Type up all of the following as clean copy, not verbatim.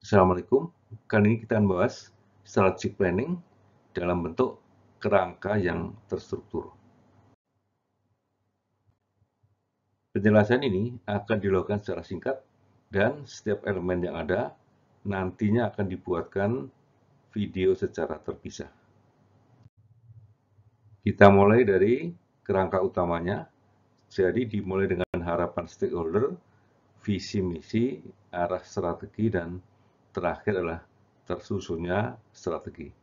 Assalamualaikum. Kali ini kita akan bahas strategic planning dalam bentuk kerangka yang terstruktur. Penjelasan ini akan dilakukan secara singkat dan setiap elemen yang ada nantinya akan dibuatkan video secara terpisah. Kita mulai dari kerangka utamanya. Jadi dimulai dengan harapan stakeholder, visi misi, arah strategi, dan terakhir adalah tersusunnya strategi.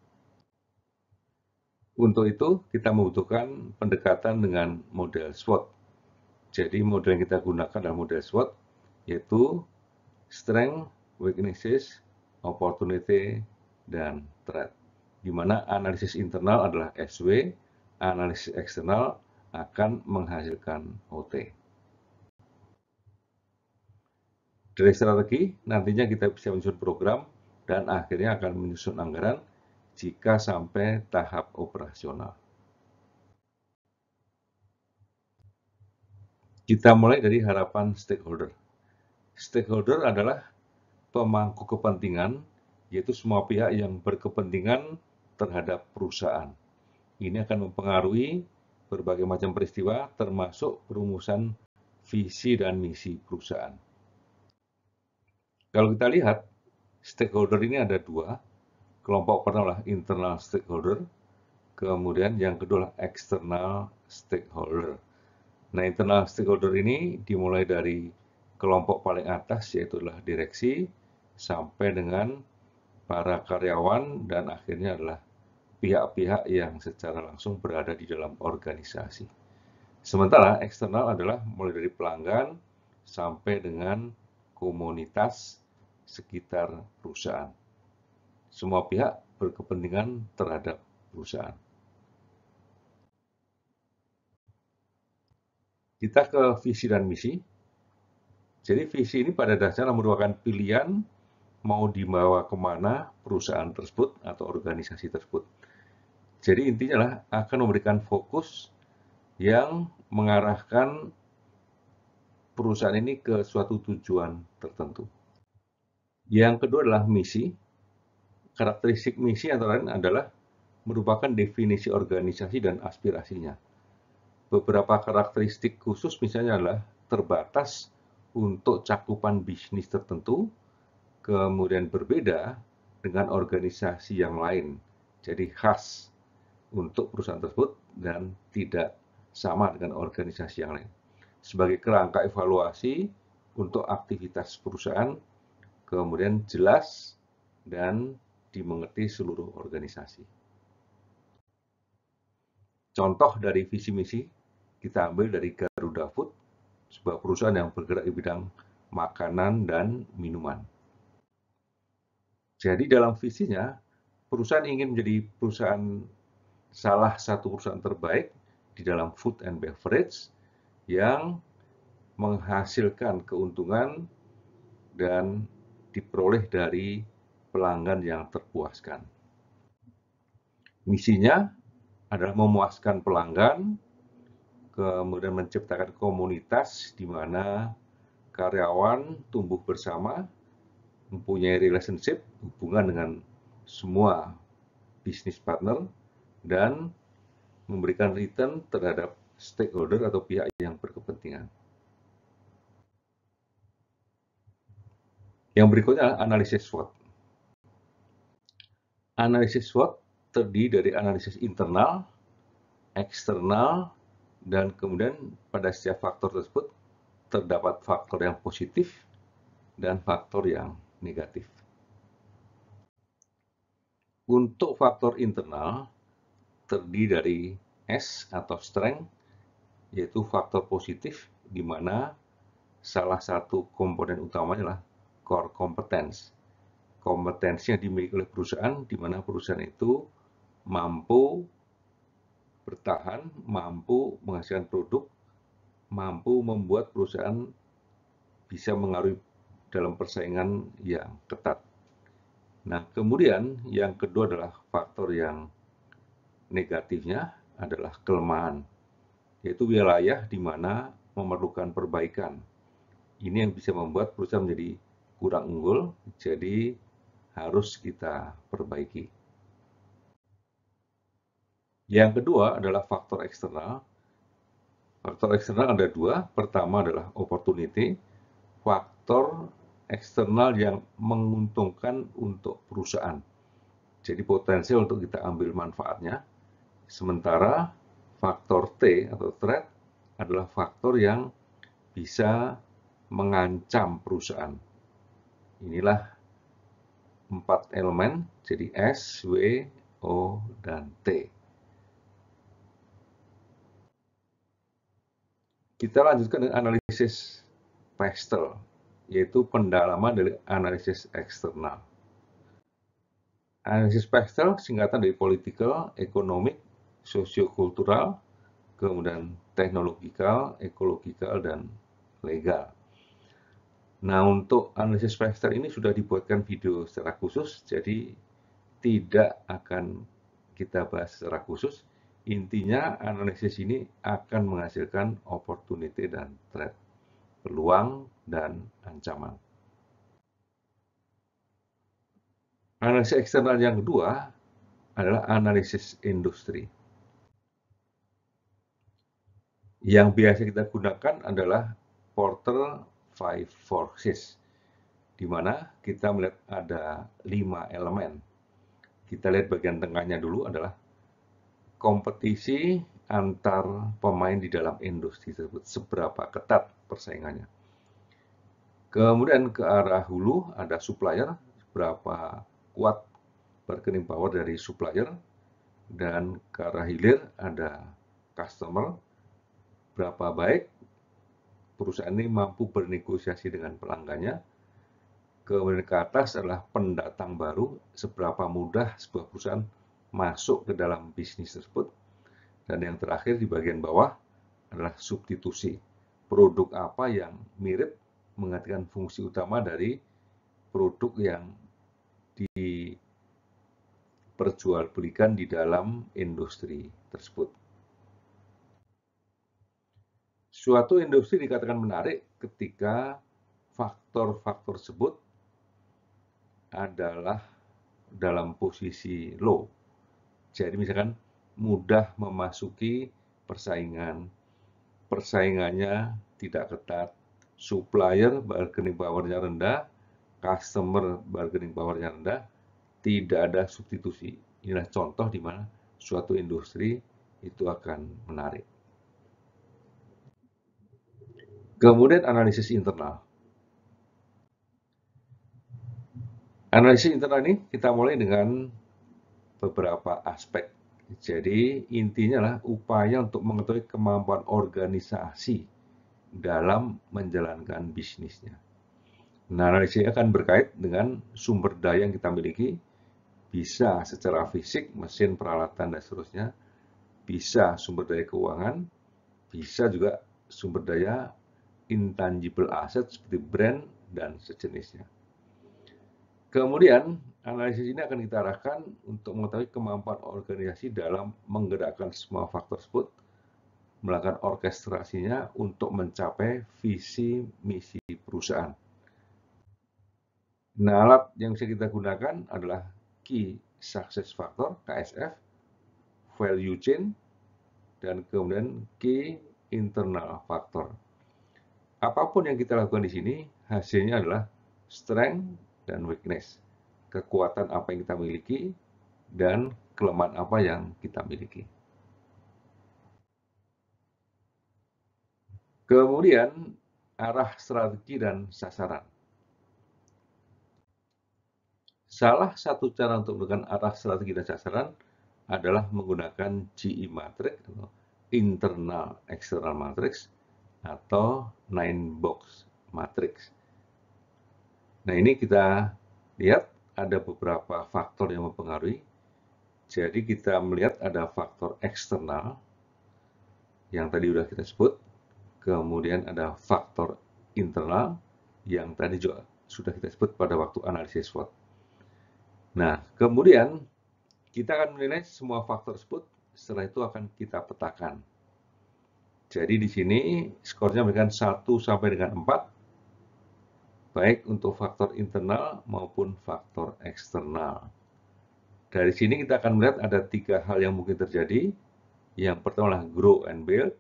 Untuk itu, kita membutuhkan pendekatan dengan model SWOT. Jadi, model yang kita gunakan adalah model SWOT, yaitu Strength, Weaknesses, Opportunity, dan Threat. Di mana analisis internal adalah SW, analisis eksternal akan menghasilkan OT. Dari strategi, nantinya kita bisa menyusun program dan akhirnya akan menyusun anggaran jika sampai tahap operasional. Kita mulai dari harapan stakeholder. Stakeholder adalah pemangku kepentingan, yaitu semua pihak yang berkepentingan terhadap perusahaan. Ini akan mempengaruhi berbagai macam peristiwa, termasuk perumusan visi dan misi perusahaan. Kalau kita lihat, stakeholder ini ada dua. Kelompok pertama adalah internal stakeholder, kemudian yang kedua adalah external stakeholder. Nah, internal stakeholder ini dimulai dari kelompok paling atas, yaitu adalah direksi, sampai dengan para karyawan, dan akhirnya adalah pihak-pihak yang secara langsung berada di dalam organisasi. Sementara eksternal adalah mulai dari pelanggan sampai dengan komunitas sekitar perusahaan. Semua pihak berkepentingan terhadap perusahaan. Kita ke visi dan misi. Jadi visi ini pada dasarnya merupakan pilihan mau dibawa kemana perusahaan tersebut atau organisasi tersebut. Jadi intinya lah akan memberikan fokus yang mengarahkan perusahaan ini ke suatu tujuan tertentu. Yang kedua adalah misi. Karakteristik misi antara lain adalah merupakan definisi organisasi dan aspirasinya. Beberapa karakteristik khusus misalnya adalah terbatas untuk cakupan bisnis tertentu, kemudian berbeda dengan organisasi yang lain. Jadi khas untuk perusahaan tersebut dan tidak sama dengan organisasi yang lain. Sebagai kerangka evaluasi untuk aktivitas perusahaan, kemudian jelas dan dimengerti seluruh organisasi. Contoh dari visi misi kita ambil dari Garuda Food, sebuah perusahaan yang bergerak di bidang makanan dan minuman. Jadi dalam visinya, perusahaan ingin menjadi salah satu perusahaan terbaik di dalam food and beverage yang menghasilkan keuntungan dan diperoleh dari pelanggan yang terpuaskan. Misinya adalah memuaskan pelanggan, kemudian menciptakan komunitas di mana karyawan tumbuh bersama, mempunyai relationship, hubungan dengan semua bisnis partner, dan memberikan return terhadap stakeholder atau pihak yang berkepentingan. Yang berikutnya adalah analisis SWOT. Analisis SWOT terdiri dari analisis internal, eksternal, dan kemudian pada setiap faktor tersebut terdapat faktor yang positif dan faktor yang negatif. Untuk faktor internal terdiri dari S atau strength, yaitu faktor positif di mana salah satu komponen utamanya adalah core competence. Kompetensi yang dimiliki oleh perusahaan di mana perusahaan itu mampu bertahan, mampu menghasilkan produk, mampu membuat perusahaan bisa mengaruhi dalam persaingan yang ketat. Nah, kemudian yang kedua adalah faktor yang negatifnya adalah kelemahan, yaitu wilayah di mana memerlukan perbaikan. Ini yang bisa membuat perusahaan menjadi kurang unggul, jadi harus kita perbaiki. Yang kedua adalah faktor eksternal. Faktor eksternal ada dua. Pertama adalah opportunity, faktor eksternal yang menguntungkan untuk perusahaan. Jadi potensial untuk kita ambil manfaatnya. Sementara faktor T atau threat adalah faktor yang bisa mengancam perusahaan. Inilah 4 elemen, jadi S, W, O, dan T. Kita lanjutkan dengan analisis Pestel, yaitu pendalaman dari analisis eksternal. Analisis Pestel singkatan dari political, economic, sosiokultural, kemudian teknologikal, ekologikal, dan legal. Nah, untuk analisis Pestel ini sudah dibuatkan video secara khusus, jadi tidak akan kita bahas secara khusus. Intinya analisis ini akan menghasilkan opportunity dan threat, peluang dan ancaman. Analisis eksternal yang kedua adalah analisis industri. Yang biasa kita gunakan adalah Porter 5 Forces, di mana kita melihat ada 5 elemen. Kita lihat bagian tengahnya dulu adalah kompetisi antar pemain di dalam industri tersebut, seberapa ketat persaingannya. Kemudian ke arah hulu ada supplier, berapa kuat bargaining power dari supplier, dan ke arah hilir ada customer, berapa baik perusahaan ini mampu bernegosiasi dengan pelanggannya. Kemudian ke atas adalah pendatang baru, seberapa mudah sebuah perusahaan masuk ke dalam bisnis tersebut. Dan yang terakhir di bagian bawah adalah substitusi. Produk apa yang mirip menggantikan fungsi utama dari produk yang diperjualbelikan di dalam industri tersebut. Suatu industri dikatakan menarik ketika faktor-faktor tersebut adalah dalam posisi low. Jadi misalkan mudah memasuki persaingan, persaingannya tidak ketat, supplier bargaining power-nya rendah, customer bargaining power-nya rendah, tidak ada substitusi. Inilah contoh di mana suatu industri itu akan menarik. Kemudian analisis internal. Analisis internal ini kita mulai dengan beberapa aspek. Jadi intinya adalah upaya untuk mengetahui kemampuan organisasi dalam menjalankan bisnisnya. Nah, analisis akan berkait dengan sumber daya yang kita miliki, bisa secara fisik, mesin, peralatan, dan seterusnya, bisa sumber daya keuangan, bisa juga sumber daya intangible asset seperti brand dan sejenisnya. Kemudian, analisis ini akan kita arahkan untuk mengetahui kemampuan organisasi dalam menggerakkan semua faktor tersebut, melakukan orkestrasinya untuk mencapai visi misi perusahaan. Nah, alat yang bisa kita gunakan adalah Key Success Factor, KSF, Value Chain, dan kemudian Key Internal Factor. Apapun yang kita lakukan di sini, hasilnya adalah strength dan weakness. Kekuatan apa yang kita miliki dan kelemahan apa yang kita miliki. Kemudian, arah strategi dan sasaran. Salah satu cara untuk menggunakan arah strategi dan sasaran adalah menggunakan GE matrix, internal external matrix, atau 9-box matrix. Nah, ini kita lihat ada beberapa faktor yang mempengaruhi. Jadi kita melihat ada faktor eksternal yang tadi sudah kita sebut, kemudian ada faktor internal yang tadi juga sudah kita sebut pada waktu analisis SWOT. Nah, kemudian kita akan menilai semua faktor tersebut, setelah itu akan kita petakan. Jadi di sini skornya memberikan 1 sampai dengan 4. baik untuk faktor internal maupun faktor eksternal. Dari sini kita akan melihat ada 3 hal yang mungkin terjadi. Yang pertama adalah grow and build,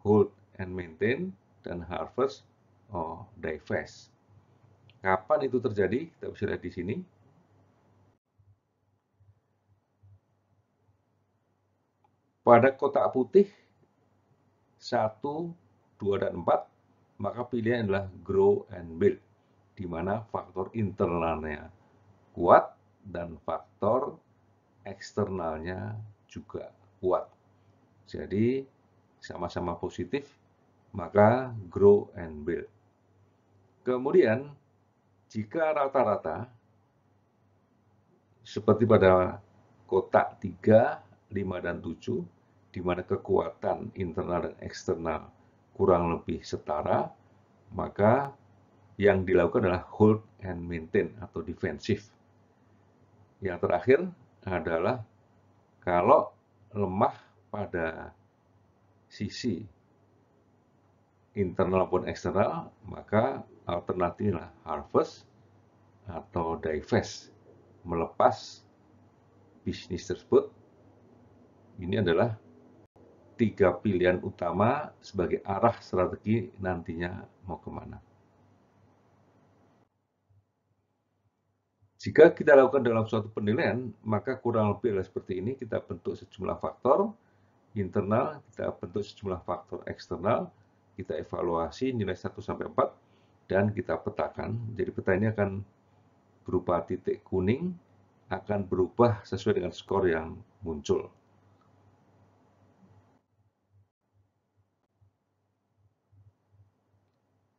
hold and maintain, dan harvest or divest. Kapan itu terjadi? Kita bisa lihat di sini. Pada kotak putih 1, 2, dan 4, maka pilihan adalah grow and build, di mana faktor internalnya kuat dan faktor eksternalnya juga kuat. Jadi sama-sama positif, maka grow and build. Kemudian jika rata-rata seperti pada kotak 3, 5, dan 7, di mana kekuatan internal dan eksternal kurang lebih setara, maka yang dilakukan adalah hold and maintain atau defensif. Yang terakhir adalah kalau lemah pada sisi internal maupun eksternal, maka alternatifnya harvest atau divest, melepas bisnis tersebut. Ini adalah 3 pilihan utama sebagai arah strategi nantinya mau kemana. Jika kita lakukan dalam suatu penilaian, maka kurang lebih adalah seperti ini. Kita bentuk sejumlah faktor internal, kita bentuk sejumlah faktor eksternal, kita evaluasi nilai 1-4, dan kita petakan. Jadi peta ini akan berupa titik kuning, akan berubah sesuai dengan skor yang muncul.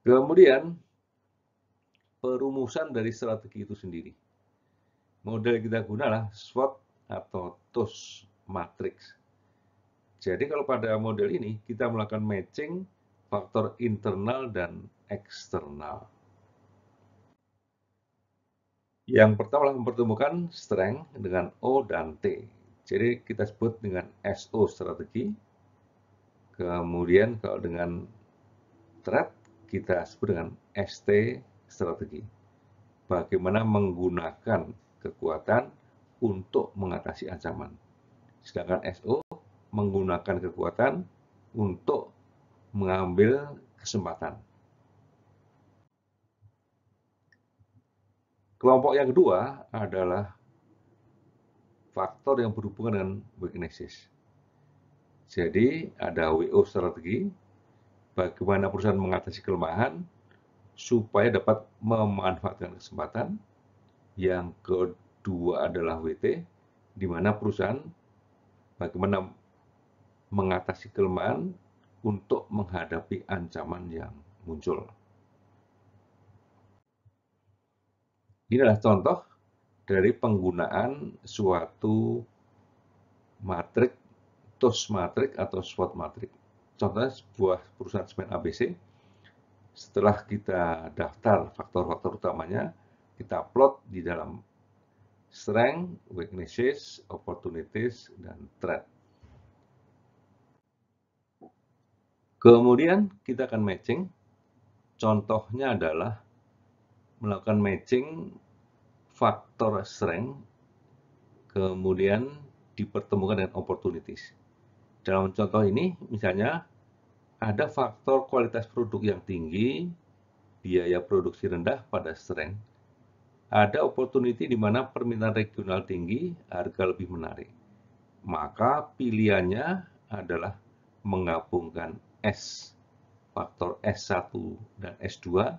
Kemudian, perumusan dari strategi itu sendiri. Model yang kita gunakan SWOT atau TOS matrix. Jadi kalau pada model ini, kita melakukan matching faktor internal dan eksternal. Yang pertama adalah mempertemukan strength dengan O dan T. Jadi kita sebut dengan SO strategi. Kemudian kalau dengan threat, kita sebut dengan ST strategi. Bagaimana menggunakan kekuatan untuk mengatasi ancaman. Sedangkan SO menggunakan kekuatan untuk mengambil kesempatan. Kelompok yang kedua adalah faktor yang berhubungan dengan weaknesses. Jadi ada WO strategi, bagaimana perusahaan mengatasi kelemahan supaya dapat memanfaatkan kesempatan. Yang kedua adalah WT, di mana perusahaan bagaimana mengatasi kelemahan untuk menghadapi ancaman yang muncul. Ini adalah contoh dari penggunaan suatu matrik, TOS matrik atau SWOT matrik. Contohnya sebuah perusahaan semen ABC, setelah kita daftar faktor-faktor utamanya, kita plot di dalam strength, weaknesses, opportunities, dan threat. Kemudian kita akan matching. Contohnya adalah melakukan matching faktor strength, kemudian dipertemukan dengan opportunities. Dalam contoh ini, misalnya ada faktor kualitas produk yang tinggi, biaya produksi rendah pada strength. Ada opportunity di mana permintaan regional tinggi, harga lebih menarik. Maka pilihannya adalah menggabungkan S, faktor S1 dan S2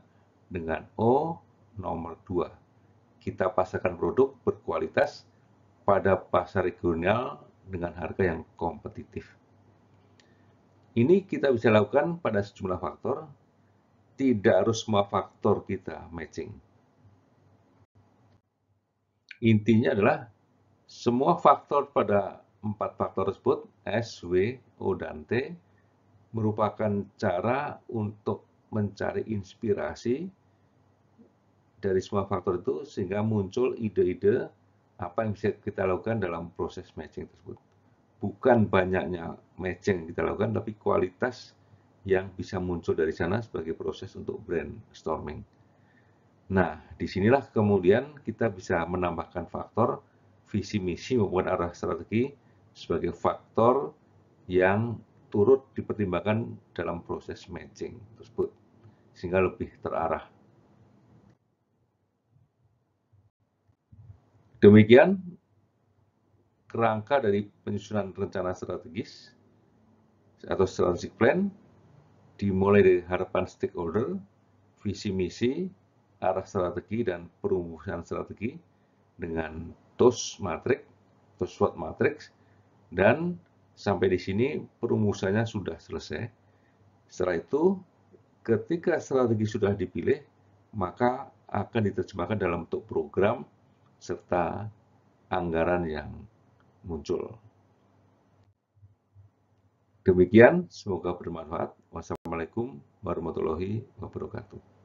dengan O nomor 2. Kita pasarkan produk berkualitas pada pasar regional dengan harga yang kompetitif. Ini kita bisa lakukan pada sejumlah faktor, tidak harus semua faktor kita matching. Intinya adalah semua faktor pada 4 faktor tersebut, S, W, O, dan T, merupakan cara untuk mencari inspirasi dari semua faktor itu sehingga muncul ide-ide apa yang bisa kita lakukan dalam proses matching tersebut. Bukan banyaknya matching yang kita lakukan, tapi kualitas yang bisa muncul dari sana sebagai proses untuk brainstorming. Nah, disinilah kemudian kita bisa menambahkan faktor visi misi maupun arah strategi sebagai faktor yang turut dipertimbangkan dalam proses matching tersebut, sehingga lebih terarah. Demikian kerangka dari penyusunan rencana strategis atau strategic plan, dimulai dari harapan stakeholder, visi misi, arah strategi, dan perumusan strategi dengan TOS matrix atau SWOT matrix, dan sampai di sini perumusannya sudah selesai. Setelah itu, ketika strategi sudah dipilih, maka akan diterjemahkan dalam bentuk program serta anggaran yang muncul. Demikian, semoga bermanfaat. Wassalamualaikum warahmatullahi wabarakatuh.